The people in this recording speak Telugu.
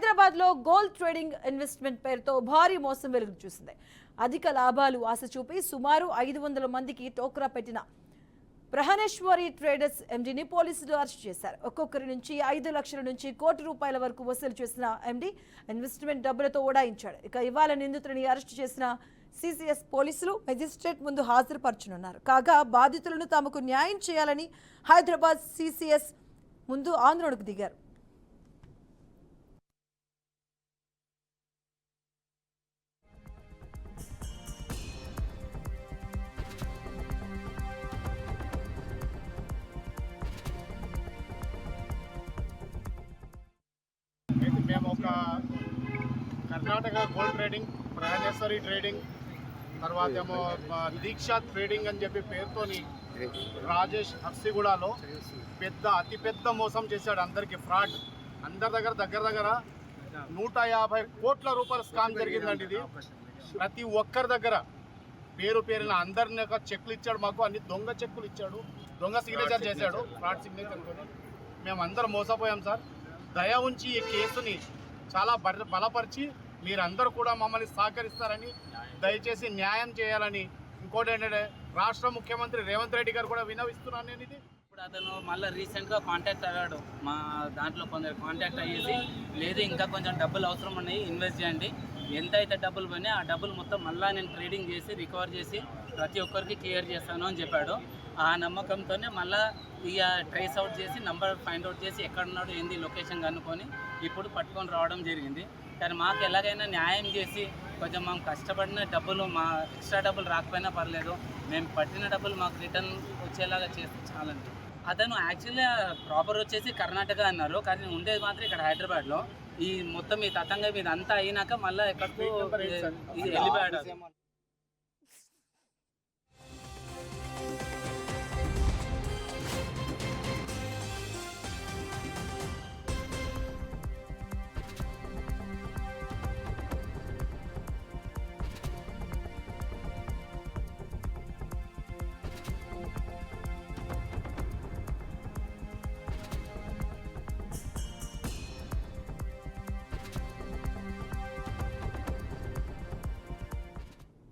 హైదరాబాద్ లో గోల్డ్ ట్రేడింగ్ ఇన్వెస్ట్మెంట్ పేరుతో భారీ మోసం వెలుగు చూసింది. అధిక లాభాలు ఆశ చూపి సుమారు 500 మందికి టోక్రా పెట్టిన ప్రహనేశ్వరి ట్రేడర్స్ ఎండీని పోలీసులు అరెస్ట్ చేశారు. ఒక్కొక్కరి నుంచి 5 లక్షల నుంచి ₹1 కోటి వరకు వసూలు చేసిన ఎండీ ఇన్వెస్ట్మెంట్ డబ్బులతో ఓడాయించాడు. ఇక ఇవాళ నిందితుడిని అరెస్ట్ చేసిన సిసిఎస్ పోలీసులు మెజిస్ట్రేట్ ముందు హాజరుపరచనున్నారు. కాగా బాధితులను తమకు న్యాయం చేయాలని హైదరాబాద్ సిసిఎస్ ముందు ఆందోళనకు దిగారు. మేము ఒక కర్ణాటక గోల్డ్ ట్రేడింగ్, ప్రహనేశ్వరి ట్రేడింగ్, తర్వాత ఏమో దీక్ష ట్రేడింగ్ అని చెప్పి పేరుతోని రాజేష్ హర్సిగూడలో అతిపెద్ద మోసం చేశాడు. అందరికీ ఫ్రాడ్, అందరి దగ్గర 150 కోట్ల రూపాయల స్కామ్ జరిగిందండి. ఇది ప్రతి ఒక్కరి దగ్గర పేరున అందరిని ఒక చెక్కులు ఇచ్చాడు. మాకు అన్ని దొంగ చెక్కులు ఇచ్చాడు, దొంగ సిగ్నేచర్ చేశాడు, ఫ్రాడ్ సిగ్నేచర్. మేము అందరం మోసపోయాం సార్. దయ ఉంచి ఈ కేసుని చాలా బలపరిచి మీరందరూ కూడా మమ్మల్ని సహకరిస్తారని, దయచేసి న్యాయం చేయాలని, ఇంకోటి ఏంటంటే రాష్ట్ర ముఖ్యమంత్రి రేవంత్ రెడ్డి గారు కూడా వినవిస్తున్నాను నేను. ఇది ఇప్పుడు అతను మళ్ళీ రీసెంట్గా కాంటాక్ట్ అయ్యాడు. మా దాంట్లో కొందరు కాంటాక్ట్ అయ్యేసి, లేదు ఇంకా కొంచెం డబ్బులు అవసరం ఉన్నాయి, ఇన్వెస్ట్ చేయండి, ఎంత అయితే డబ్బులు పోయినాయి ఆ డబ్బులు మొత్తం మళ్ళీ నేను ట్రేడింగ్ చేసి రికవర్ చేసి ప్రతి ఒక్కరికి క్లియర్ చేస్తాను అని చెప్పాడు. ఆ నమ్మకంతోనే మళ్ళీ ఇక ట్రేస్ అవుట్ చేసి నంబర్ ఫైండ్ అవుట్ చేసి ఎక్కడున్నాడు ఏంది లొకేషన్ కనుక్కొని ఇప్పుడు పట్టుకొని రావడం జరిగింది. కానీ మాకు ఎలాగైనా న్యాయం చేసి కొంచెం మేము కష్టపడిన డబ్బులు, మా ఎక్స్ట్రా డబ్బులు రాకపోయినా పర్లేదు, మేము పట్టిన డబ్బులు మాకు రిటర్న్ వచ్చేలాగా చేస్తే చాలండి. అతను యాక్చువల్గా ప్రాపర్ వచ్చేసి కర్ణాటక అన్నారు, కానీ ఉండేది మాత్రం ఇక్కడ హైదరాబాద్లో. ఈ మొత్తం ఈ తతంగం మీద అంతా అయినాక మళ్ళీ ఎక్కడికో వెళ్ళిపోయాడు.